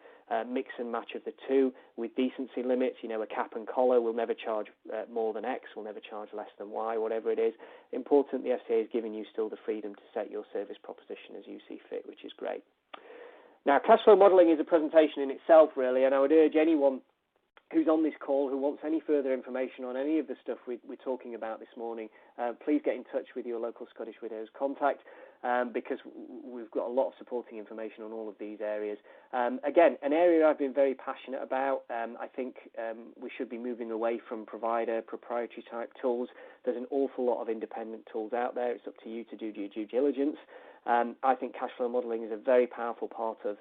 mix and match of the two with decency limits, a cap and collar. We'll never charge more than X, we'll never charge less than Y, whatever it is. Important, the FCA is giving you still the freedom to set your service proposition as you see fit, which is great. Now, cash flow modelling is a presentation in itself, really, and I would urge anyone who's on this call who wants any further information on any of the stuff we're talking about this morning, please get in touch with your local Scottish Widows contact, because we've got a lot of supporting information on all of these areas. Again, an area I've been very passionate about. I think we should be moving away from proprietary type tools. There's an awful lot of independent tools out there. It's up to you to do your due diligence. I think cash flow modelling is a very powerful part of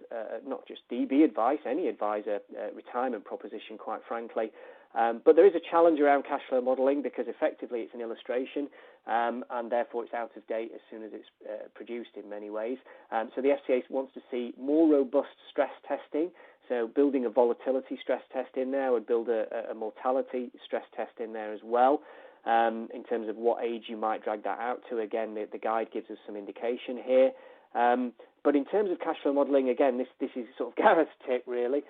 not just DB advice, any advisor retirement proposition, quite frankly. But there is a challenge around cash flow modelling because effectively it's an illustration, and therefore it's out of date as soon as it's produced in many ways. So the FCA wants to see more robust stress testing. So building a volatility stress test in there, would build a mortality stress test in there as well. In terms of what age you might drag that out to. Again, the guide gives us some indication here. But in terms of cash flow modelling, again, this is sort of Gareth's tip, really.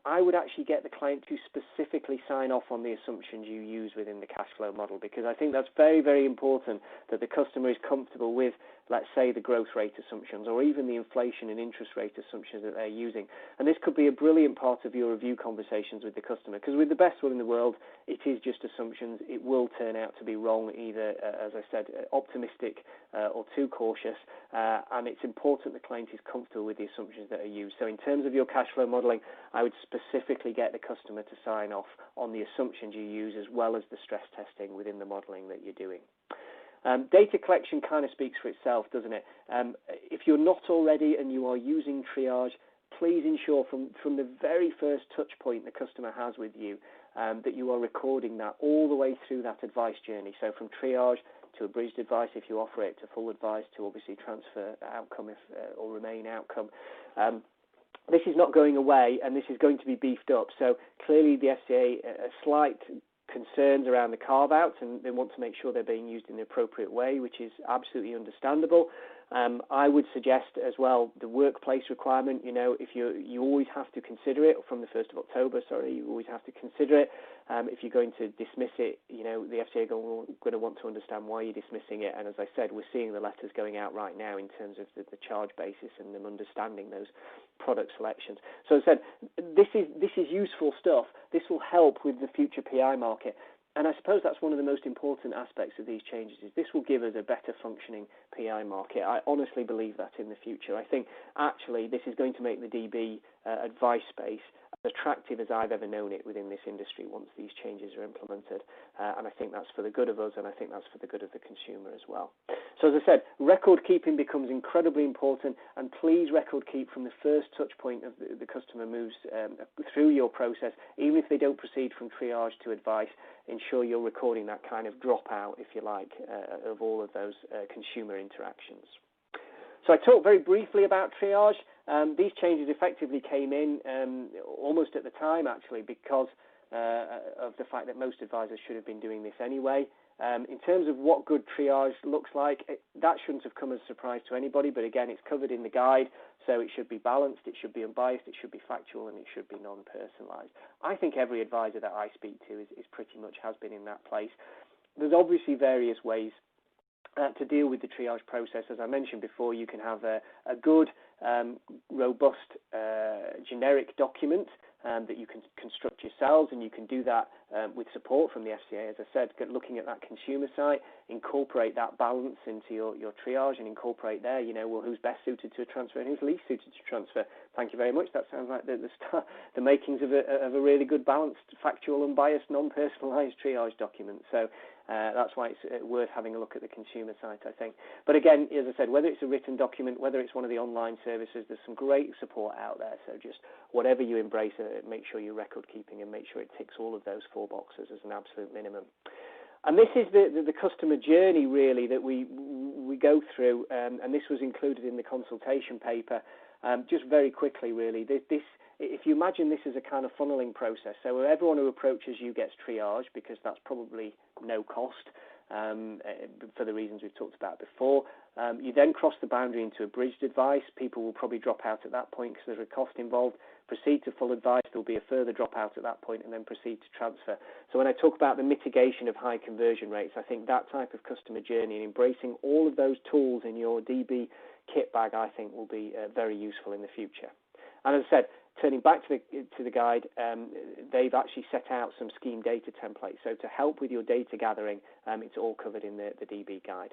I would actually get the client to specifically sign off on the assumptions you use within the cash flow model, because I think that's very, very important that the customer is comfortable with, let's say, the growth rate assumptions or even the inflation and interest rate assumptions that they're using. And this could be a brilliant part of your review conversations with the customer, because with the best will in the world, it is just assumptions. It will turn out to be wrong, either, as I said, optimistic or too cautious, and it's important the client is comfortable with the assumptions that are used. So in terms of your cash flow modelling, I would specifically get the customer to sign off on the assumptions you use as well as the stress testing within the modelling that you're doing. Data collection kind of speaks for itself, doesn't it? If you're not already and you are using triage, please ensure from the very first touch point the customer has with you that you are recording that all the way through that advice journey. So from triage to abridged advice if you offer it, to full advice, to obviously transfer outcome or remain outcome. This is not going away, and this is going to be beefed up. So clearly the FCA slight concerns around the carve-outs, and they want to make sure they're being used in the appropriate way, which is absolutely understandable. I would suggest as well the workplace requirement. If you always have to consider it from the 1st of October. You always have to consider it. If you're going to dismiss it, the FCA are going to want to understand why you're dismissing it. And as I said, we're seeing the letters going out right now in terms of the charge basis and them understanding those product selections. So as I said, this is useful stuff. This will help with the future PI market. And I suppose that's one of the most important aspects of these changes, is this will give us a better functioning PI market. I honestly believe that in the future. I think actually this is going to make the DB advice space as attractive as I've ever known it within this industry once these changes are implemented. And I think that's for the good of us, and I think that's for the good of the consumer as well. So as I said, record keeping becomes incredibly important, and please record keep from the first touch point of the customer moves through your process. Even if they don't proceed from triage to advice, ensure you're recording that kind of dropout, if you like, of all of those consumer interactions. So I talked very briefly about triage. These changes effectively came in almost at the time, actually, because of the fact that most advisors should have been doing this anyway. In terms of what good triage looks like, that shouldn't have come as a surprise to anybody, but again, it's covered in the guide, so it should be balanced, it should be unbiased, it should be factual, and it should be non-personalised. I think every advisor that I speak to is pretty much has been in that place. There's obviously various ways to deal with the triage process. As I mentioned before, you can have a good, robust, generic document that you can construct yourselves, and you can do that with support from the FCA. As I said, looking at that consumer site, incorporate that balance into your triage and incorporate there, who's best suited to a transfer and who's least suited to transfer. Thank you very much. That sounds like the makings of a really good balanced, factual, unbiased, non-personalised triage document. So That's why it's worth having a look at the consumer site, I think. But again, as I said, whether it's a written document, whether it's one of the online services, there's some great support out there. So just whatever you embrace, make sure you're record keeping and make sure it ticks all of those 4 boxes as an absolute minimum. And this is the customer journey, really, that we go through, and this was included in the consultation paper. Just very quickly, really, this if you imagine this as a kind of funneling process, so everyone who approaches you gets triaged, because that's probably no cost for the reasons we've talked about before. You then cross the boundary into abridged advice. People will probably drop out at that point because there's a cost involved. Proceed to full advice. There'll be a further dropout at that point, and then proceed to transfer. So when I talk about the mitigation of high conversion rates, I think that type of customer journey and embracing all of those tools in your DB kit bag, I think, will be very useful in the future. And as I said, turning back to the guide, they've actually set out some scheme data templates. So to help with your data gathering, it's all covered in the DB guide.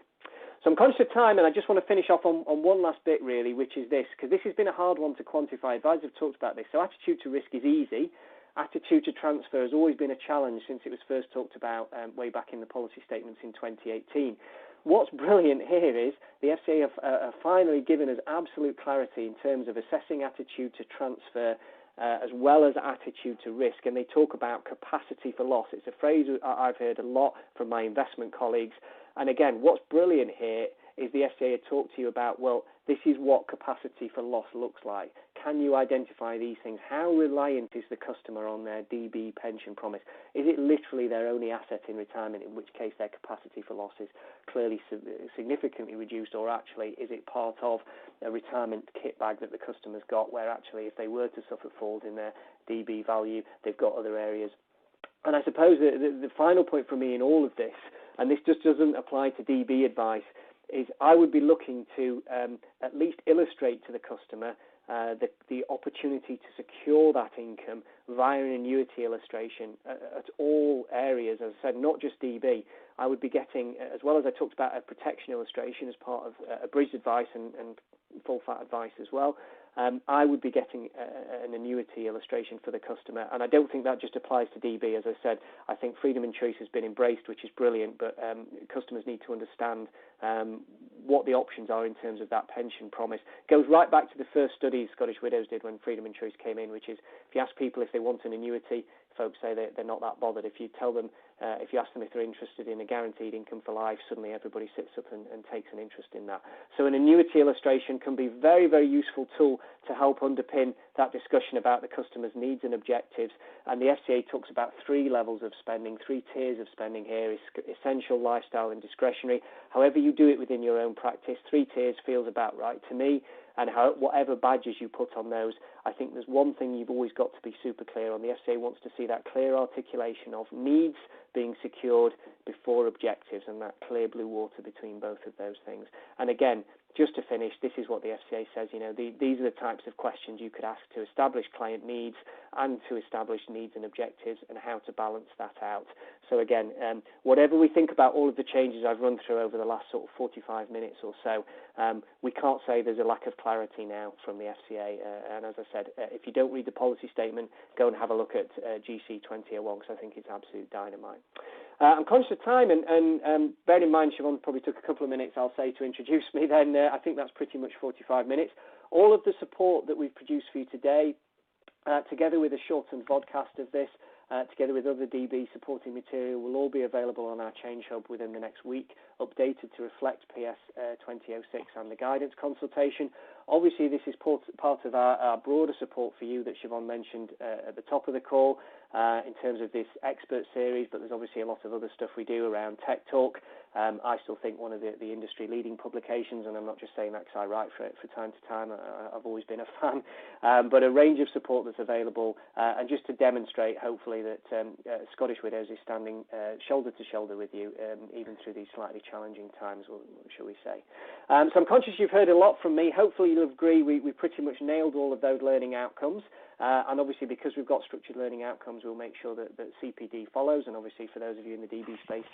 So I'm conscious of time, and I just want to finish off on one last bit, really, which is this, because this has been a hard one to quantify. Advisors have talked about this. So attitude to risk is easy. Attitude to transfer has always been a challenge since it was first talked about way back in the policy statements in 2018. What's brilliant here is the FCA have finally given us absolute clarity in terms of assessing attitude to transfer as well as attitude to risk, and they talk about capacity for loss. It's a phrase I've heard a lot from my investment colleagues, and again, what's brilliant here is the FCA had talked to you about, well, this is what capacity for loss looks like. Can you identify these things? How reliant is the customer on their DB pension promise? Is it literally their only asset in retirement, in which case their capacity for loss is clearly significantly reduced, or actually is it part of a retirement kit bag that the customer's got, where actually if they were to suffer falls in their DB value, they've got other areas? And I suppose the final point for me in all of this, and this just doesn't apply to DB advice, is I would be looking to at least illustrate to the customer the opportunity to secure that income via an annuity illustration at all areas. As I said, not just DB. I would be getting, as well as I talked about, a protection illustration as part of abridged advice and full fat advice as well. I would be getting an annuity illustration for the customer, and I don't think that just applies to DB. As I said, I think freedom and choice has been embraced, which is brilliant, but customers need to understand what the options are in terms of that pension promise. It goes right back to the first study Scottish Widows did when freedom and choice came in, which is if you ask people if they want an annuity, folks say they're not that bothered. If you tell them, if you ask them if they're interested in a guaranteed income for life, suddenly everybody sits up and takes an interest in that. So an annuity illustration can be a very, very useful tool to help underpin that discussion about the customer's needs and objectives. And the FCA talks about 3 levels of spending, 3 tiers of spending here: essential, lifestyle, and discretionary. However you do it within your own practice, 3 tiers feels about right to me. And whatever badges you put on those, I think there's one thing you've always got to be super clear on. The FCA wants to see that clear articulation of needs being secured before objectives, and that clear blue water between both of those things. And again, just to finish, this is what the FCA says, these are the types of questions you could ask to establish client needs and to establish needs and objectives, and how to balance that out. So again, whatever we think about all of the changes I've run through over the last sort of 45 minutes or so, we can't say there's a lack of clarity now from the FCA. And as I said, if you don't read the policy statement, go and have a look at GC 2001, because I think it's absolute dynamite. I'm conscious of time, and bear in mind, Siobhan probably took a couple of minutes, I'll say, to introduce me, then I think that's pretty much 45 minutes. All of the support that we've produced for you today, together with a shortened vodcast of this, together with other DB supporting material, will all be available on our Change Hub within the next week, updated to reflect PS 2006 and the guidance consultation. Obviously, this is part of our broader support for you that Siobhan mentioned at the top of the call, in terms of this expert series, but there's obviously a lot of other stuff we do around Tech Talk. I still think one of the industry-leading publications, and I'm not just saying that because I write for it from time to time. I've always been a fan, but a range of support that's available, and just to demonstrate, hopefully, that Scottish Widows is standing shoulder to shoulder with you, even through these slightly challenging times, shall we say. So I'm conscious you've heard a lot from me. Hopefully you'll agree we pretty much nailed all of those learning outcomes. And obviously, because we've got structured learning outcomes, we'll make sure that CPD follows. And obviously, for those of you in the DB space,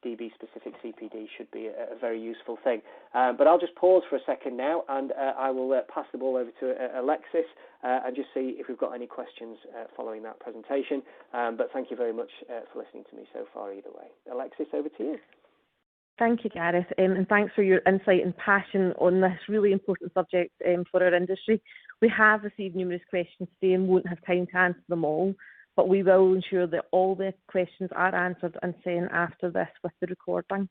DB-specific CPD should be a very useful thing. But I'll just pause for a second now, and I will pass the ball over to Alexis and just see if we've got any questions following that presentation. But thank you very much for listening to me so far either way. Alexis, over to you. Thank you, Gareth, and thanks for your insight and passion on this really important subject for our industry. We have received numerous questions today and won't have time to answer them all, but we will ensure that all the questions are answered and sent after this with the recording.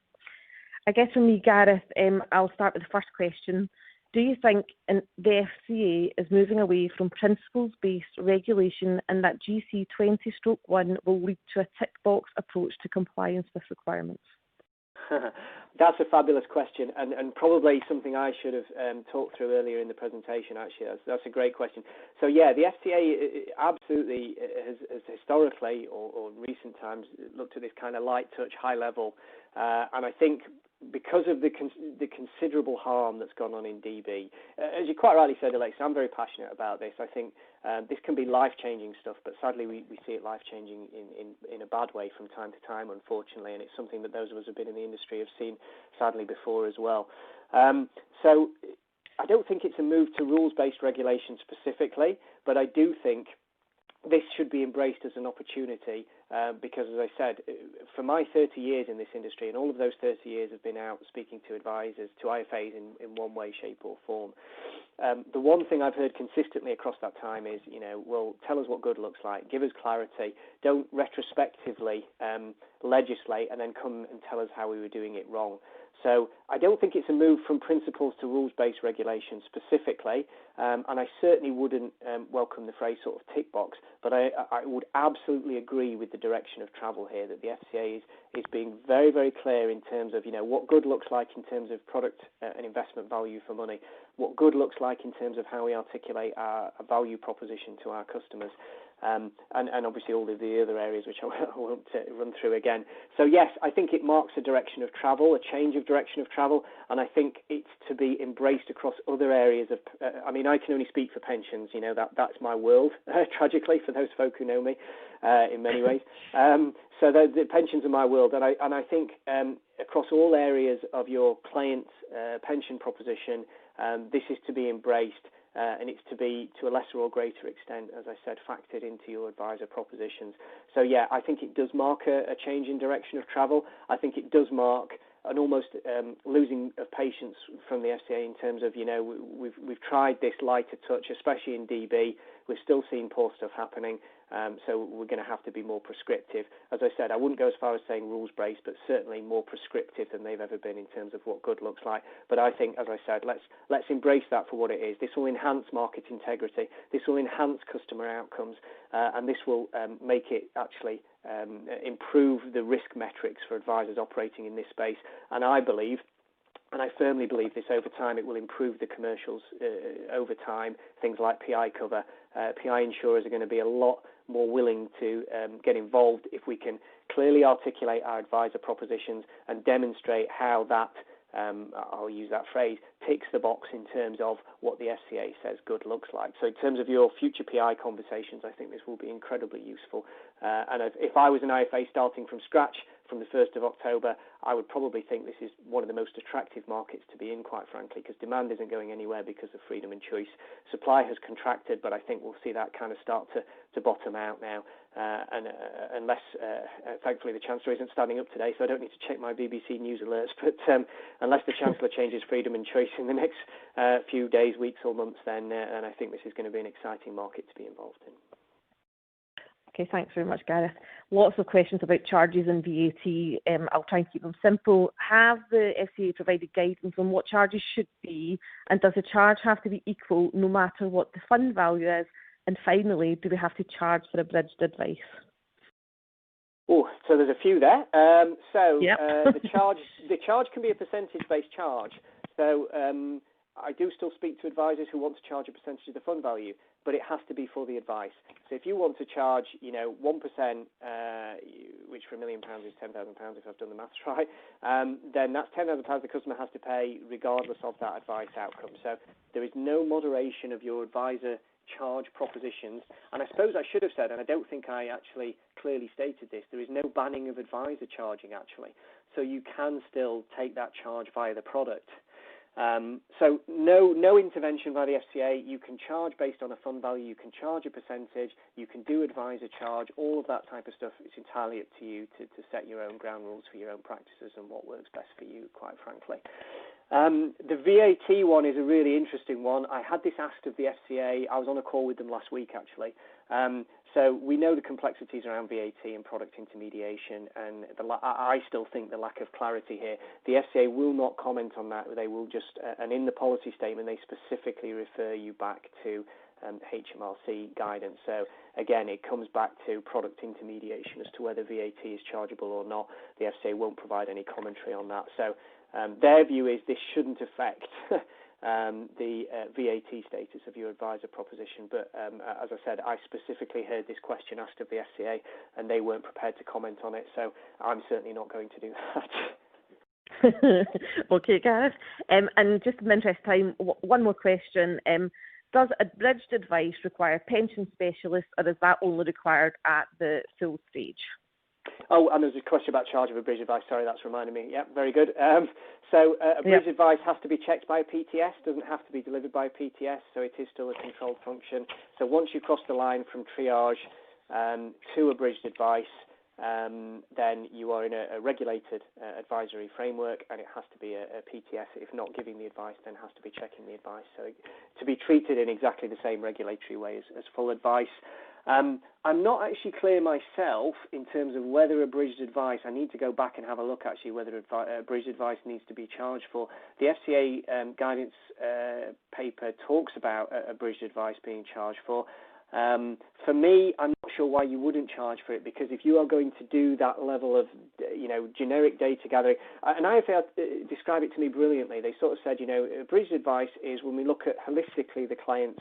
I guess for me, Gareth, I'll start with the first question. Do you think the FCA is moving away from principles-based regulation and that GC 20/1 will lead to a tick box approach to compliance with requirements? That's a fabulous question, and probably something I should have talked through earlier in the presentation, actually. That's a great question. So, yeah, the FCA absolutely has historically, or in recent times, looked at this kind of light touch, high level, and I think because of the considerable harm that's gone on in DB, as you quite rightly said, Alexa, I'm very passionate about this. I think this can be life-changing stuff, but sadly we see it life-changing in a bad way from time to time, unfortunately, and it's something that those of us who have been in the industry have seen, sadly, before as well. So I don't think it's a move to rules-based regulation specifically, but I do think this should be embraced as an opportunity because, as I said, for my 30 years in this industry, and all of those 30 years have been out speaking to advisors, to IFAs in one way, shape or form. The one thing I've heard consistently across that time is, well, tell us what good looks like, give us clarity, don't retrospectively legislate and then come and tell us how we were doing it wrong. So I don't think it's a move from principles to rules-based regulation specifically, and I certainly wouldn't welcome the phrase sort of tick box, but I would absolutely agree with the direction of travel here, that the FCA is being very, very clear in terms of, what good looks like in terms of product and investment value for money, what good looks like in terms of how we articulate our value proposition to our customers. And obviously all of the other areas which I won't run through again. So yes, I think it marks a direction of travel, a change of direction of travel, and I think it's to be embraced across other areas of. I mean, I can only speak for pensions. That's my world. Tragically, for those folk who know me, in many ways. So the pensions are my world, and I think across all areas of your client's pension proposition, this is to be embraced. And it's to be, to a lesser or greater extent, as I said, factored into your advisor propositions. So, yeah, I think it does mark a change in direction of travel. I think it does mark an almost losing of patience from the FCA in terms of, we've tried this lighter touch, especially in DB. We're still seeing poor stuff happening, so we're going to have to be more prescriptive. As I said, I wouldn't go as far as saying rules-based, but certainly more prescriptive than they've ever been in terms of what good looks like. But I think, as I said, let's embrace that for what it is. This will enhance market integrity. This will enhance customer outcomes, and this will make it actually improve the risk metrics for advisors operating in this space. And I believe, and I firmly believe this, over time it will improve the commercials over time. Things like PI cover. PI insurers are going to be a lot more willing to get involved if we can clearly articulate our advisor propositions and demonstrate how that, I'll use that phrase, ticks the box in terms of what the FCA says good looks like. So in terms of your future PI conversations, I think this will be incredibly useful. And if I was an IFA starting from scratch from the 1st of October, I would probably think this is one of the most attractive markets to be in, quite frankly, because demand isn't going anywhere because of freedom and choice. Supply has contracted, but I think we'll see that kind of start to bottom out now. And unless, thankfully, the Chancellor isn't standing up today, so I don't need to check my BBC News alerts, but unless the Chancellor changes freedom and choice in the next few days, weeks or months, then I think this is going to be an exciting market to be involved in. Okay, thanks very much, Gareth. Lots of questions about charges and VAT. I'll try and keep them simple. Have the FCA provided guidance on what charges should be, and does the charge have to be equal no matter what the fund value is? And finally, do we have to charge for abridged advice? Oh, so there's a few there. Yep. The charge can be a percentage-based charge. So I do still speak to advisors who want to charge a percentage of the fund value, but it has to be for the advice. So if you want to charge, 1%, which for £1 million is £10,000 if I've done the maths right, then that's £10,000 the customer has to pay regardless of that advice outcome. So there is no moderation of your advisor charge propositions. And I suppose I should have said, and I don't think I actually clearly stated this, there is no banning of advisor charging actually. So you can still take that charge via the product. So no intervention by the FCA. You can charge based on a fund value, you can charge a percentage, you can do advisor charge, all of that type of stuff. It's entirely up to you to set your own ground rules for your own practices and what works best for you, quite frankly. The VAT one is a really interesting one. I had this asked of the FCA. I was on a call with them last week, actually. So we know the complexities around VAT and product intermediation, and I still think the lack of clarity here. The FCA will not comment on that. They will just, and in the policy statement, they specifically refer you back to HMRC guidance. So again, it comes back to product intermediation as to whether VAT is chargeable or not. The FCA won't provide any commentary on that. So their view is this shouldn't affect the VAT status of your advisor proposition. But as I said, I specifically heard this question asked of the FCA, and they weren't prepared to comment on it. So I'm certainly not going to do that. Okay, Gareth. And just in the interest of time, one more question. Does abridged advice require pension specialists, or is that only required at the full stage? Oh, and there's a question about charge of abridged advice. Sorry, that's reminded me. Yeah, very good. So abridged advice has to be checked by a PTS, doesn't have to be delivered by a PTS, so it is still a controlled function. So once you cross the line from triage to abridged advice, then you are in a regulated advisory framework, and it has to be a PTS. If not giving the advice, then has to be checking the advice. So to be treated in exactly the same regulatory way as full advice. I'm not actually clear myself in terms of whether abridged advice, I need to go back and have a look actually whether abridged advice needs to be charged for. The FCA guidance paper talks about abridged advice being charged for. For me, I'm not sure why you wouldn't charge for it, because if you are going to do that level of, generic data gathering, and IFA described it to me brilliantly. They sort of said, abridged advice is when we look at holistically the client's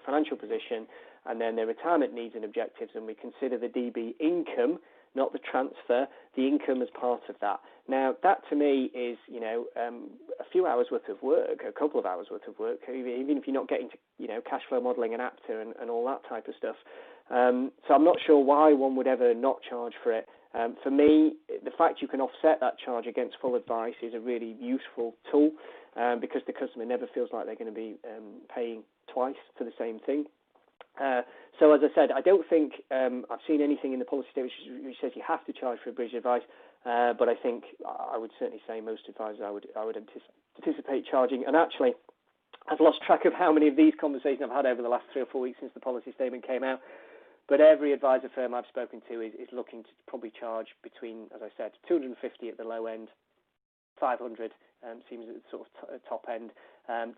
financial position and then their retirement needs and objectives, and we consider the DB income, not the transfer, the income as part of that. Now, that to me is, a few hours worth of work, a couple of hours worth of work, even if you're not getting to, cash flow modelling and APTA and all that type of stuff. So I'm not sure why one would ever not charge for it. For me, the fact you can offset that charge against full advice is a really useful tool, because the customer never feels like they're going to be paying twice for the same thing. So as I said, I don't think I've seen anything in the policy statement which says you have to charge for abridged advice, but I think I would certainly say most advisors I would anticipate charging. And actually, I've lost track of how many of these conversations I've had over the last 3 or 4 weeks since the policy statement came out. But every advisor firm I've spoken to is looking to probably charge between, as I said, 250 at the low end, 500 seems at the sort of top end,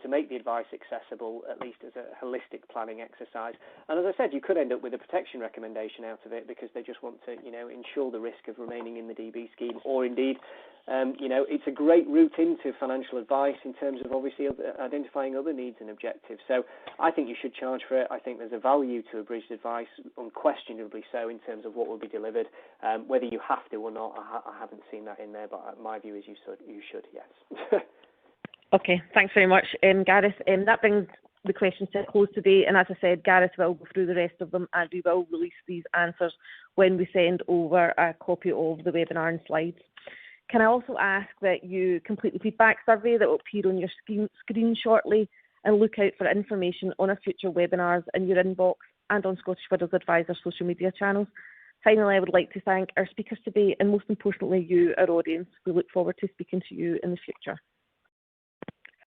to make the advice accessible, at least as a holistic planning exercise. And as I said, you could end up with a protection recommendation out of it, because they just want to, ensure the risk of remaining in the DB scheme, or indeed, it's a great route into financial advice in terms of obviously identifying other needs and objectives. So I think you should charge for it. I think there's a value to abridged advice, unquestionably so, in terms of what will be delivered. Whether you have to or not, I haven't seen that in there, but my view is you should, yes. Okay, thanks very much, Gareth. That brings the questions to a close today, and as I said, Gareth will go through the rest of them, and we will release these answers when we send over a copy of the webinar and slides. Can I also ask that you complete the feedback survey that will appear on your screen shortly, and look out for information on our future webinars in your inbox and on Scottish Widows Advisor social media channels. Finally, I would like to thank our speakers today, and most importantly you, our audience. We look forward to speaking to you in the future.